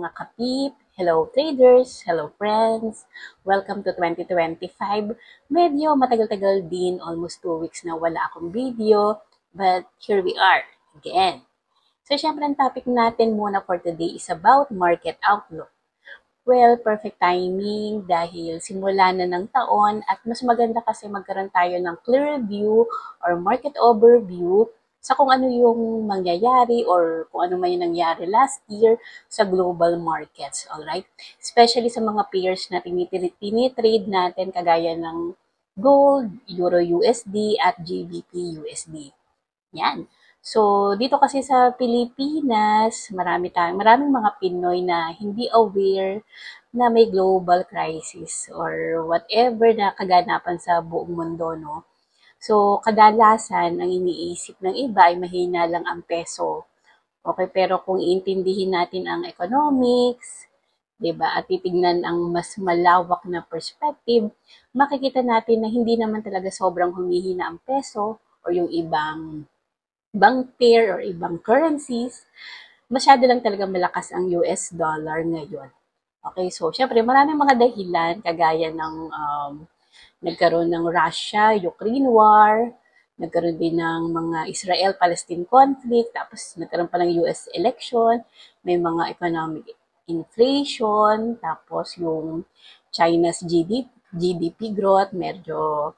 mga kapip, hello traders, hello friends, welcome to 2025. Medyo matagal-tagal din, almost 2 weeks na wala akong video, but here we are again. So syempre ang topic natin muna for today is about market outlook. Well, perfect timing dahil simula na ng taon at mas maganda kasi magkaroon tayo ng clear view or market overview sa kung ano yung mangyayari or kung ano man yung nangyari last year sa global markets, alright? Especially sa mga pairs na tinitrade natin kagaya ng gold, Euro USD at GBP USD. Yan. So, dito kasi sa Pilipinas, maraming mga Pinoy na hindi aware na may global crisis or whatever na kaganapan sa buong mundo, no? So, kadalasan, ang iniisip ng iba ay mahina lang ang peso. Okay, pero kung iintindihin natin ang economics, 'di ba, at titignan ang mas malawak na perspective, makikita natin na hindi naman talaga sobrang humihina ang peso or yung ibang pair or ibang currencies. Masyado lang talaga malakas ang US dollar ngayon. Okay, so syempre maraming mga dahilan kagaya ng nagkaroon ng Russia-Ukraine war, nagkaroon din ng mga Israel-Palestine conflict, tapos nagkaroon pa ng US election, may mga economic inflation, tapos yung China's GDP growth medyo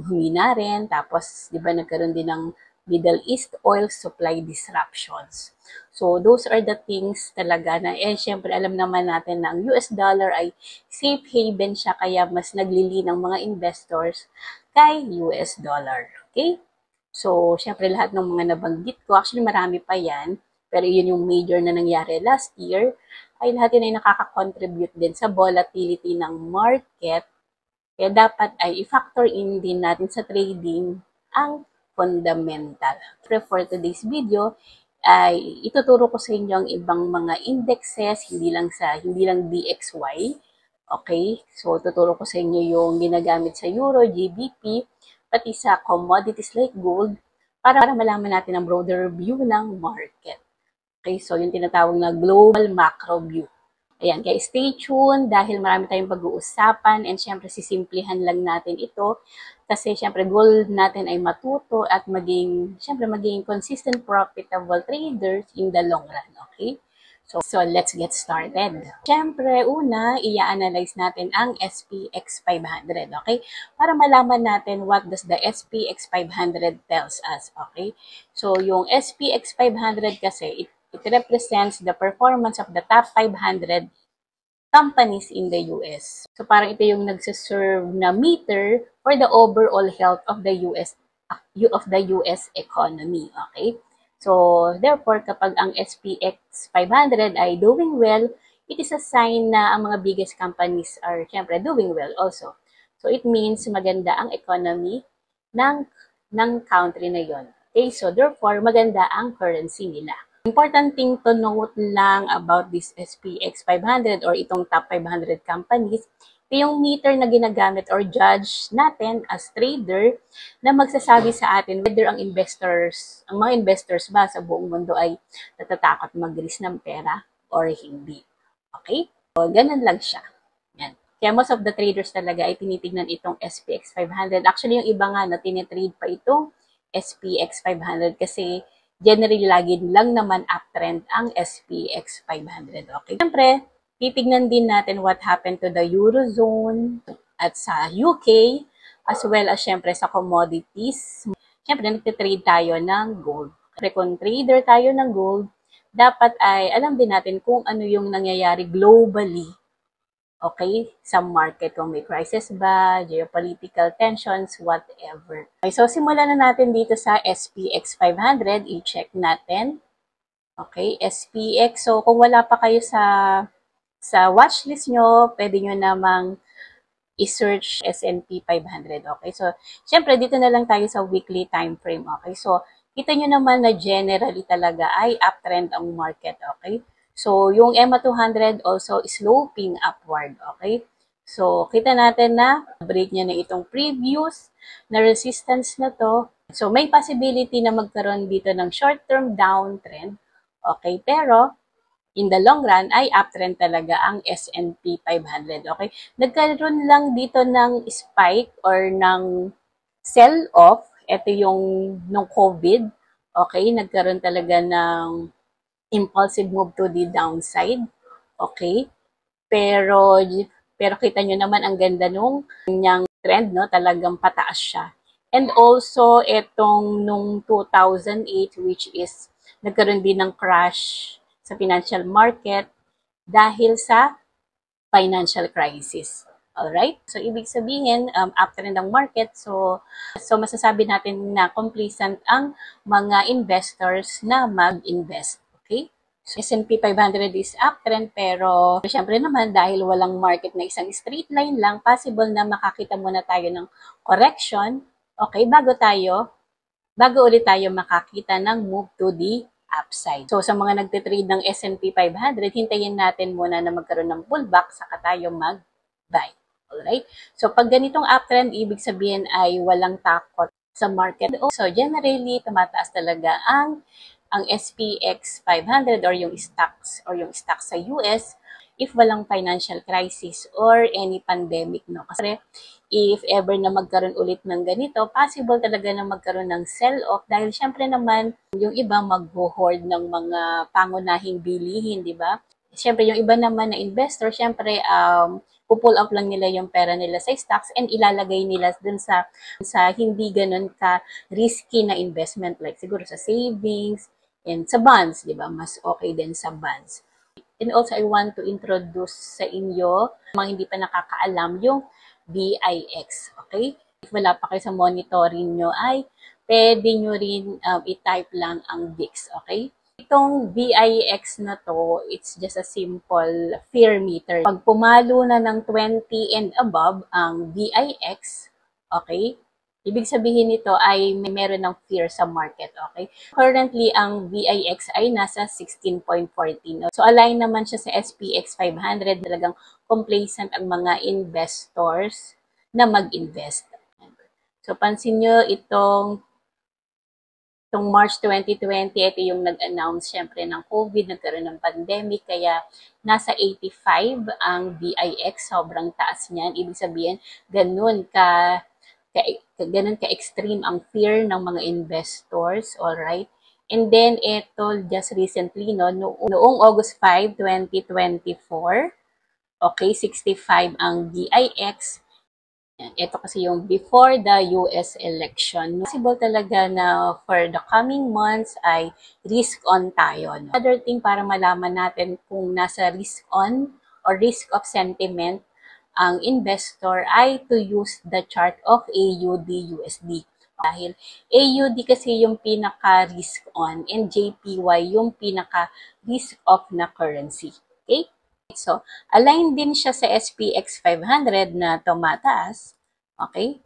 humina rin, tapos 'di ba nagkaroon din ng Middle East oil supply disruptions. So, those are the things talaga na, syempre, alam naman natin na ang US dollar ay safe haven siya, kaya mas naglili ng mga investors kay US dollar. Okay? So, syempre, lahat ng mga nabanggit ko, actually marami pa yan, pero yun yung major na nangyari last year, ay lahat yun ay nakaka-contribute din sa volatility ng market. Kaya dapat ay i-factor in din natin sa trading ang fundamental. For today's video, ay ituturo ko sa inyo ang ibang mga indexes, hindi lang DXY. Okay? So, tuturo ko sa inyo yung ginagamit sa Euro, GBP, pati sa commodities like gold, para malaman natin ang broader view ng market. Okay? So, yung tinatawag na global macro view. Ayan, kaya stay tuned dahil marami tayong pag-uusapan and syempre sisimplihan lang natin ito kasi syempre goal natin ay matuto at maging consistent profitable traders in the long run, okay? So let's get started. Syempre, una, i-analyze natin ang SPX 500, okay? Para malaman natin what does the SPX 500 tells us, okay? So yung SPX 500 kasi, it represents the performance of the top 500 companies in the US. So parang ito yung nagsiserve na meter for the overall health of the US economy, okay? So therefore kapag ang SPX 500 ay doing well, it is a sign na ang mga biggest companies are syempre doing well also. So it means maganda ang economy ng country na yon. Okay, so therefore maganda ang currency nila. Important thing to note lang about this SPX 500 or itong top 500 companies, ito yung meter na ginagamit or judge natin as trader na magsasabi sa atin whether ang mga investors ba sa buong mundo ay natatakot mag-risk ng pera or hindi. Okay? So, ganun lang siya. Yan. Kaya most of the traders talaga ay tinitignan itong SPX 500. Actually, yung iba nga na tinitrade pa itong SPX 500 kasi generally lagi lang naman uptrend ang SPX 500. Okay? Siyempre, titignan din natin what happened to the Eurozone at sa UK as well as siyempre sa commodities. Siyempre, nagtitrade tayo ng gold. Siyempre, kung trader tayo ng gold, dapat ay alam din natin kung ano yung nangyayari globally. Okay, sa market, kung may crisis ba, geopolitical tensions, whatever. Okay, so simulan na natin dito sa SPX 500, i-check natin. Okay, SPX. So kung wala pa kayo sa watchlist nyo, pwede nyo namang i-search S&P 500. Okay, so syempre dito na lang tayo sa weekly time frame. Okay, so kita nyo naman na generally talaga ay uptrend ang market. Okay, so yung EMA 200 also sloping upward. Okay, so kita natin na break niya na itong previous na resistance na to. So may possibility na magkaroon dito ng short-term downtrend. Okay, pero in the long run ay uptrend talaga ang S&P 500. Okay? Nagkaroon lang dito ng spike or ng sell-off. Ito yung nung COVID. Okay? Nagkaroon talaga ng impulsive move to the downside. Okay? Pero pero kita nyo naman ang ganda nung kanyang trend, no? Talagang pataas siya. And also, itong nung 2008, which is nagkaroon din ng crash sa financial market dahil sa financial crisis. Alright? So, ibig sabihin, after ng market, so masasabi natin na complacent ang mga investors na mag-invest. Okay? So, S&P 500 is uptrend, pero syempre naman, dahil walang market na isang straight line lang, possible na makakita muna tayo ng correction, okay, bago ulit tayo makakita ng move to the upside. So, sa mga nagtitrade ng S&P 500, hintayin natin muna na magkaroon ng pullback, saka tayo mag-buy. Alright? So, pag ganitong uptrend, ibig sabihin ay walang takot sa market. So, generally, tumataas talaga ang SPX 500 or yung stocks sa US if walang financial crisis or any pandemic, no? Kasi if ever na magkaroon ulit ng ganito, possible talaga na magkaroon ng sell-off dahil syempre naman yung iba mag-hoard ng mga pangunahing bilihin, di ba? Syempre yung iba naman na investor, syempre pupull up lang nila yung pera nila sa stocks and ilalagay nila dun sa hindi ganun ka risky na investment like siguro sa savings and sa bonds, di ba? Mas okay din sa bonds. And also, I want to introduce sa inyo, mga hindi pa nakakaalam, yung VIX. Okay? If wala pa kayo sa monitoring nyo, ay pwede nyo rin i-type lang ang VIX. Okay? Itong VIX na to, it's just a simple fear meter. Pag pumalo na ng 20 and above ang VIX, okay, ibig sabihin nito ay meron ng fear sa market, okay? Currently, ang VIX ay nasa 16.14. So, align naman siya sa SPX 500. Talagang complacent ang mga investors na mag-invest. So, pansin nyo itong March 2020, ito yung nag-announce syempre ng COVID, nagkaroon ng pandemic, kaya nasa 85 ang VIX, sobrang taas niyan. Ibig sabihin, ganun ka-extreme ang fear ng mga investors, alright? And then, ito just recently, no, noong August 5, 2024, okay, 65 ang VIX. Ito kasi yung before the US election. Possible talaga na for the coming months ay risk on tayo. No? Other thing para malaman natin kung nasa risk on or risk of sentiment ang investor ay to use the chart of AUD-USD. Dahil AUD kasi yung pinaka-risk on and JPY yung pinaka-risk off na currency. Okay? So, align din siya sa SPX 500 na tumataas. Okay?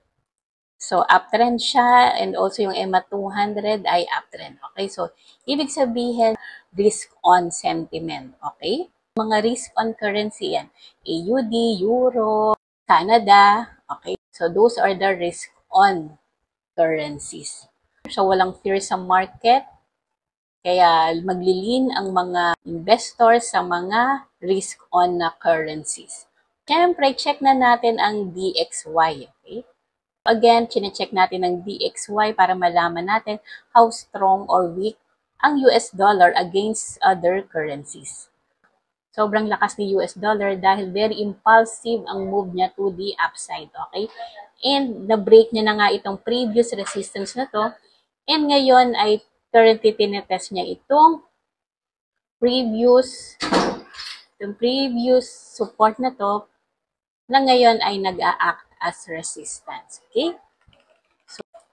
So, uptrend siya and also yung EMA 200 ay uptrend. Okay? So, ibig sabihin, risk on sentiment. Okay? Mga risk on currency yan. AUD, Euro, Canada. Okay? So, those are the risk on currencies. So, walang fear sa market. Kaya maglilin ang mga investors sa mga risk-on na currencies. Siyempre, check na natin ang DXY. Okay? Again, chinecheck natin ang DXY para malaman natin how strong or weak ang US dollar against other currencies. Sobrang lakas ni US dollar dahil very impulsive ang move niya to the upside. Okay? And na-break niya na nga itong previous resistance na to. And ngayon ay currently tinetest niya itong previous support na to na ngayon ay nag-a-act as resistance. Okay?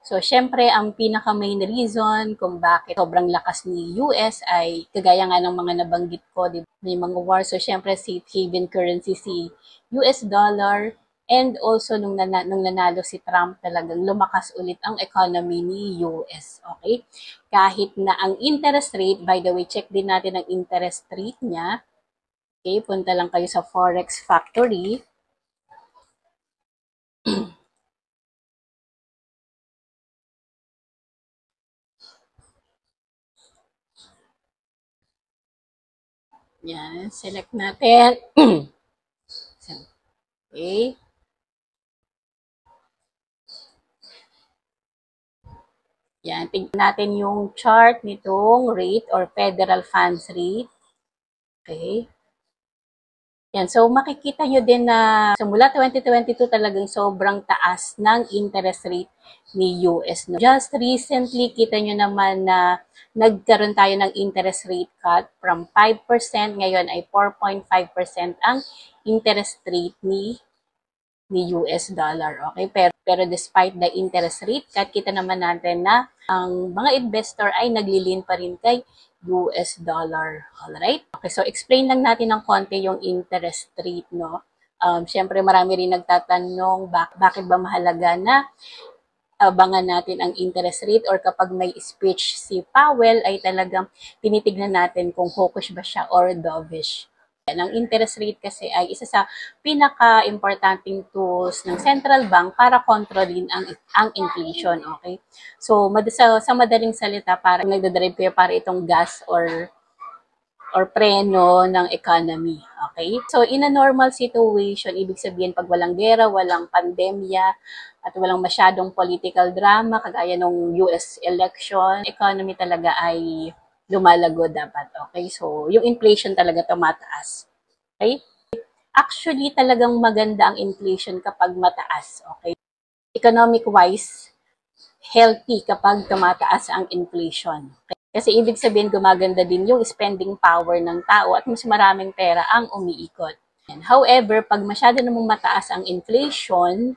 So, syempre, ang pinaka-main reason kung bakit sobrang lakas ni US ay kagaya nga ng mga nabanggit ko, di ba? May mga war. So, syempre, safe haven currency si US dollar. And also, nung nanalo si Trump, talagang lumakas ulit ang economy ni US. Okay? Kahit na ang interest rate, by the way, check din natin ang interest rate niya. Okay? Punta lang kayo sa Forex Factory. Yan, select natin. Okay. Yan, tignan natin yung chart nitong rate or federal funds rate. Okay. Yan, so makikita nyo din na mula 2022 talagang sobrang taas ng interest rate ni US. No? Just recently, kita nyo naman na nagkaroon tayo ng interest rate cut from 5%, ngayon ay 4.5% ang interest rate ni US dollar. Okay? Pero despite the interest rate cut, kita naman natin na ang mga investor ay naglilin pa rin kay US dollar. Alright? Okay, so explain lang natin ng konti yung interest rate, no? Siyempre, marami rin nagtatanong bakit ba mahalaga na abangan natin ang interest rate or kapag may speech si Powell ay talagang tinitignan natin kung hawkish ba siya or dovish. Ang interest rate kasi ay isa sa pinaka-importanting tools ng central bank para kontrolin ang inflation, okay? So, sa madaling salita, para nagdadrive kayo para itong gas or preno ng economy. Okay? So, in a normal situation, ibig sabihin pag walang gera, walang pandemya, at walang masyadong political drama, kagaya ng US election, economy talaga ay lumalago dapat. Okay? So, yung inflation talaga tumataas. Okay? Actually, talagang maganda ang inflation kapag mataas. Okay? Economic-wise, healthy kapag tumataas ang inflation. Okay? Kasi ibig sabihin gumaganda din yung spending power ng tao at mas maraming pera ang umiikot. However, pag masyado namang mataas ang inflation,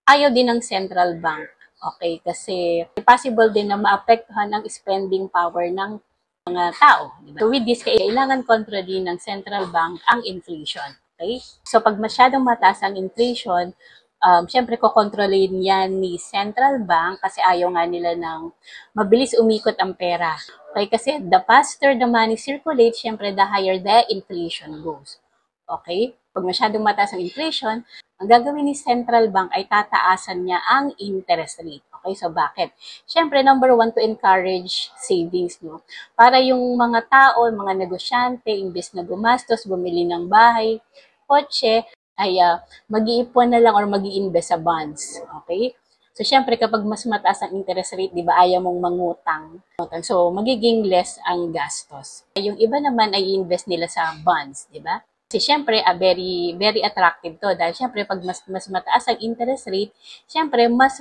ayaw din ng central bank. Okay, kasi possible din na maapektuhan ang spending power ng mga tao. Diba? So with this, kailangan kontrolin ng central bank ang inflation. Okay? So pag masyadong mataas ang inflation, syempre kokontrolin yan ni central bank kasi ayaw nga nila ng mabilis umikot ang pera. Okay? Kasi the faster the money circulates, syempre the higher the inflation goes. Okay? Pag masyadong mataas ang inflation, ang gagawin ni central bank ay tataasan niya ang interest rate. Okay, so bakit? Siyempre, number one, to encourage savings, no? Para yung mga tao, mga negosyante, imbes na gumastos, bumili ng bahay, kotse, ay mag-iipon na lang or mag-i-invest sa bonds. Okay? So, syempre, kapag mas mataas ang interest rate, di ba, ayaw mong mangutang. So, magiging less ang gastos. Yung iba naman ay invest nila sa bonds, di ba? Kasi syempre, very very attractive to dahil syempre pag mas mataas ang interest rate, syempre mas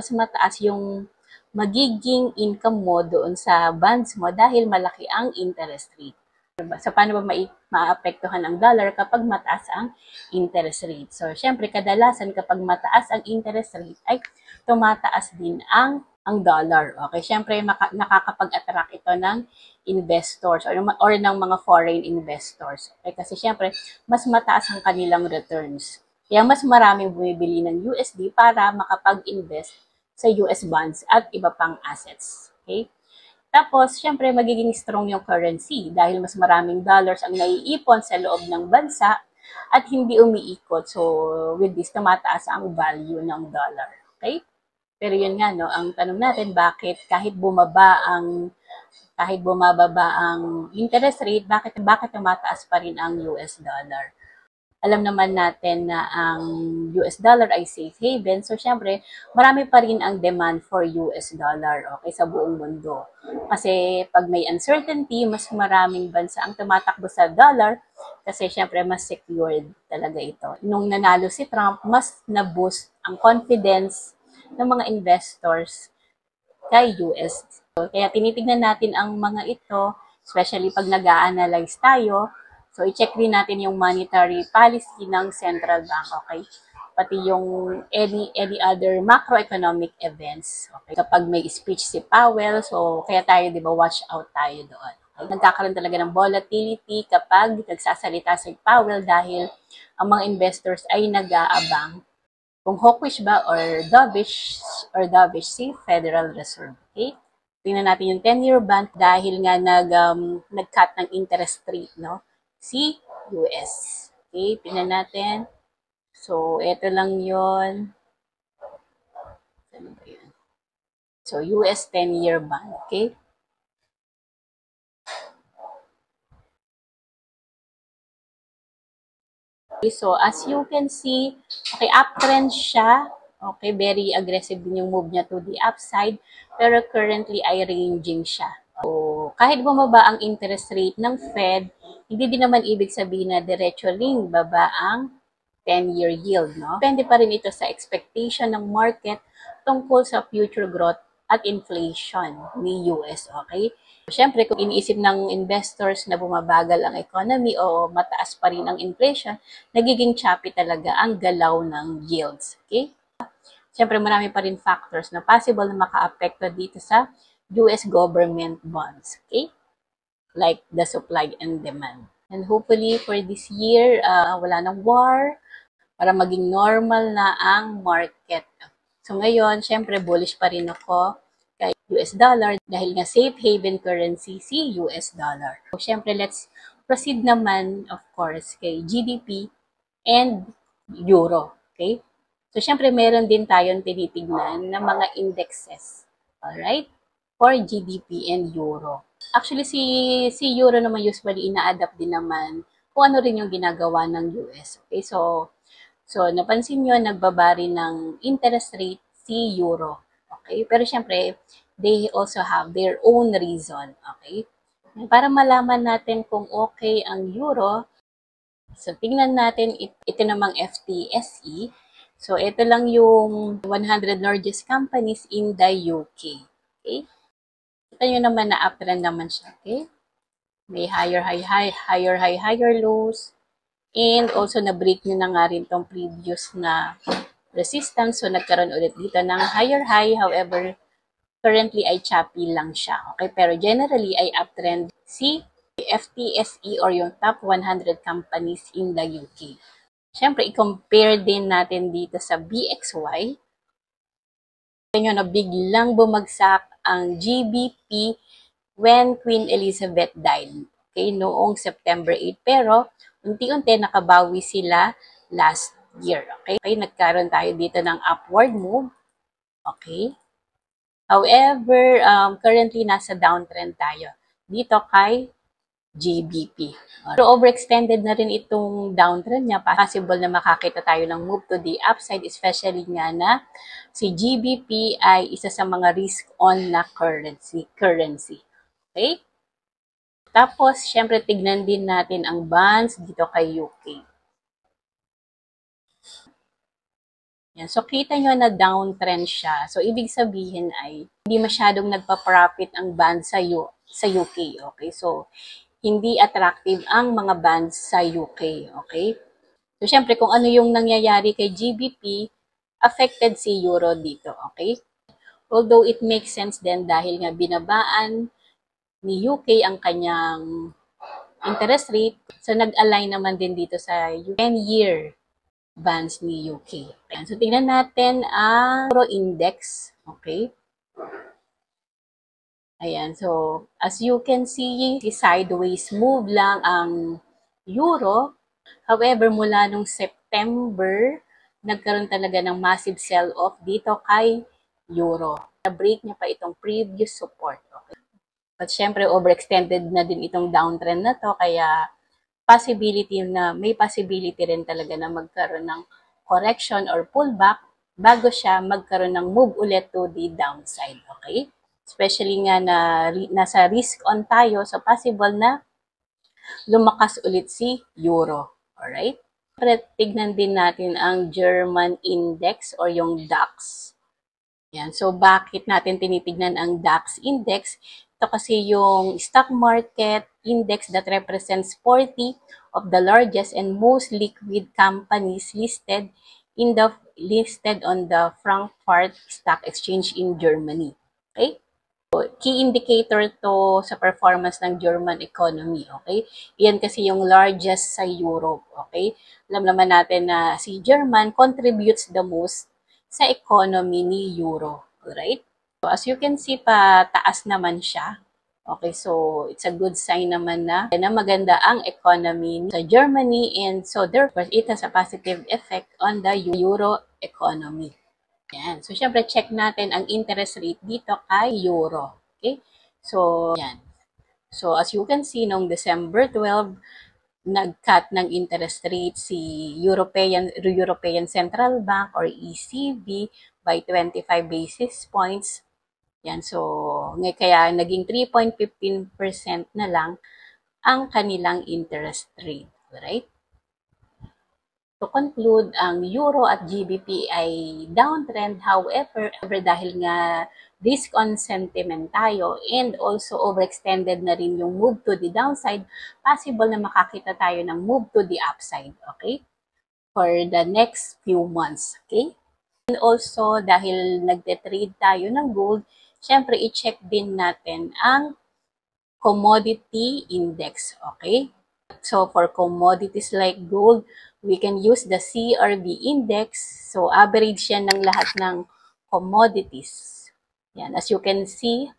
mataas yung magiging income mo doon sa bonds mo dahil malaki ang interest rate. So, paano ba maapektuhan ang dollar kapag mataas ang interest rate? So, syempre, kadalasan kapag mataas ang interest rate, ay tumataas din ang dollar. Okay, syempre nakakapag-attract ito ng investors or ng mga foreign investors. Okay, kasi syempre mas mataas ang kanilang returns. Kaya mas maraming bumibili ng USD para makapag-invest sa US bonds at iba pang assets. Okay? Tapos, syempre, magiging strong yung currency dahil mas maraming dollars ang naiipon sa loob ng bansa at hindi umiikot. So, with this, tumataas ang value ng dollar. Okay? Pero yun nga, no, ang tanong natin, bakit kahit bumababa ang interest rate, bakit tumataas pa rin ang US dollar? Alam naman natin na ang US dollar ay safe haven. So, syempre, marami pa rin ang demand for US dollar, okay, sa buong mundo. Kasi pag may uncertainty, mas maraming bansa ang tumatakbo sa dollar kasi syempre, mas secured talaga ito. Nung nanalo si Trump, mas na-boost ang confidence ng mga investors kay US. So, kaya tinitignan natin ang mga ito, especially pag nag-a-analyze tayo. So, i-check din natin yung monetary policy ng central bank, okay? Pati yung any other macroeconomic events. Okay? Kapag may speech si Powell, so kaya tayo, di ba, watch out tayo doon. Okay? Nagkakaroon talaga ng volatility kapag nagsasalita si Powell dahil ang mga investors ay nag-aabang kung hawkish ba or dovish si Federal Reserve. Okay? Tingnan natin yung 10-year bond dahil nga nag-cut ng interest rate, no? Si US. Okay, tingnan natin. So, ito lang yon. Ano ba yun? So, US 10-year bond. Okay? Okay, so as you can see, okay, uptrend siya. Okay, very aggressive din yung move niya to the upside. Pero currently ay ranging siya. So, kahit bumaba ang interest rate ng Fed, hindi din naman ibig sabihin na diretso ring baba ang 10-year yield, no? Depende pa rin ito sa expectation ng market tungkol sa future growth at inflation ni US, okay? Siyempre, kung iniisip ng investors na bumabagal ang economy o mataas pa rin ang inflation, nagiging choppy talaga ang galaw ng yields. Okay? Siyempre, marami pa rin factors na possible na maka-apekto dito sa US government bonds. Okay? Like the supply and demand. And hopefully, for this year, wala nang war para maging normal na ang market. So ngayon, siyempre, bullish pa rin ako kay US dollar dahil nga safe haven currency si US dollar. So, syempre, let's proceed naman, of course, kay GDP and Euro. Okay? So, syempre, meron din tayong tinitignan na mga indexes. Alright? For GDP and Euro. Actually, si Euro naman usually ina-adapt din naman kung ano rin yung ginagawa ng US. Okay? So, napansin nyo, nagbaba rin ng interest rate si Euro. Okay? Pero syempre, they also have their own reason. Okay? Para malaman natin kung okay ang Euro, so tingnan natin ito namang FTSE. So, ito lang yung 100 largest companies in the UK. Okay? Kita nyo naman na uptrend naman siya. Okay? May higher higher lows. And also, na-break nyo na nga rin tong previous na resistance. So, nagkaroon ulit dito ng higher high. However, currently ay choppy lang siya. Okay? Pero generally ay uptrend si FTSE or yung top 100 companies in the UK. Siyempre, i-compare din natin dito sa BXY. Tingnan nyo na biglang bumagsak ang GBP when Queen Elizabeth died. Okay? Noong September 8. Pero, unti-unti nakabawi sila last year. Okay? Nagkaroon tayo dito ng upward move. Okay? However, currently nasa downtrend tayo dito kay GBP. Pero overextended na rin itong downtrend niya. Possible na makakita tayo ng move to the upside, especially nga na si GBP ay isa sa mga risk-on na currency. Okay? Tapos, syempre, tignan din natin ang bonds dito kay UK. Yan. So, kita nyo na downtrend siya. So, ibig sabihin ay hindi masyadong nagpa-profit ang bonds sa UK. Okay? So, hindi attractive ang mga bonds sa UK. Okay? So, syempre, kung ano yung nangyayari kay GBP, affected si Euro dito. Okay? Although it makes sense din dahil nga binabaan ni UK ang kanyang interest rate. So, nag-align naman din dito sa 10-year bonds ni UK. So, tingnan natin ang Euro Index. Okay? Ayan. So, as you can see, sideways move lang ang Euro. However, mula nung September, nagkaroon talaga ng massive sell-off dito kay Euro. Na-break niya pa itong previous support. Okay? But syempre, overextended na din itong downtrend na to, kaya may possibility rin talaga na magkaroon ng correction or pullback bago siya magkaroon ng move ulit to the downside. Okay? Especially nga na nasa risk on tayo, so possible na lumakas ulit si Euro. Alright? Pero tignan din natin ang German Index or yung DAX. Yan. So, bakit natin tinitignan ang DAX index? Ito kasi yung stock market index that represents 40 of the largest and most liquid companies listed on the Frankfurt Stock Exchange in Germany. Okay? So, key indicator to sa performance ng German economy. Okay? Yan kasi yung largest sa Europe. Okay? Alam naman natin na si German contributes the most sa economy ni Euro. Alright? So, as you can see, pataas naman siya. Okay, so it's a good sign naman na maganda ang economy sa Germany, and so therefore, it has a positive effect on the Euro economy. Yan. So, syempre, check natin ang interest rate dito kay Euro. Okay? So, yan. So, as you can see, noong December 12, nag-cut ng interest rate si European Central Bank or ECB by 25 basis points. Yan, so kaya naging 3.15% na lang ang kanilang interest rate, right? To conclude, ang Euro at GBP ay downtrend. However, dahil nga risk on sentiment tayo and also overextended na rin yung move to the downside, possible na makakita tayo ng move to the upside, okay? For the next few months, okay? And also, dahil nagte-trade tayo ng gold, syempre i-check din natin ang commodity index, okay? So, for commodities like gold, we can use the CRB index. So, average yan ng lahat ng commodities. Yan. As you can see,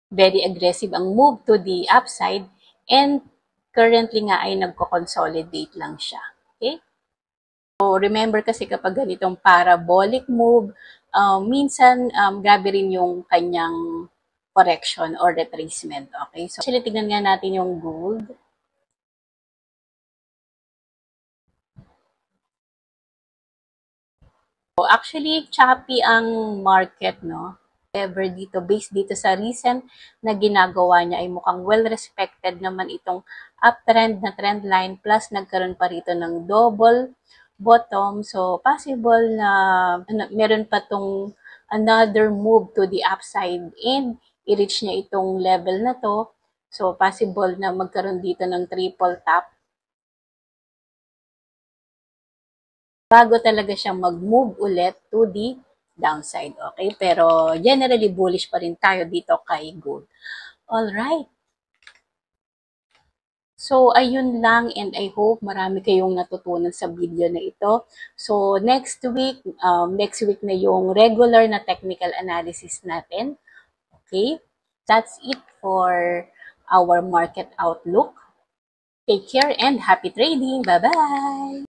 very aggressive ang move to the upside and currently nga ay nagko-consolidate lang siya. Okay? So, remember kasi kapag ganitong parabolic move, minsan grabe rin yung kanyang correction or retracement. Okay? So, actually, tignan nga natin yung gold. So, actually, choppy ang market, no? However, dito, based dito sa recent na ginagawa niya, ay mukhang well-respected naman itong uptrend na trend line, plus nagkaroon pa rito ng double bottom. So, possible na meron pa tong another move to the upside and i-reach niya itong level na to. So, possible na magkaroon dito ng triple top bago talaga siyang mag-move ulit to the downside. Okay? Pero generally bullish pa rin tayo dito kay gold. Alright. So, ayun lang and I hope marami kayong natutunan sa video na ito. So, next week na yung regular na technical analysis natin. Okay? That's it for our market outlook. Take care and happy trading. Bye-bye!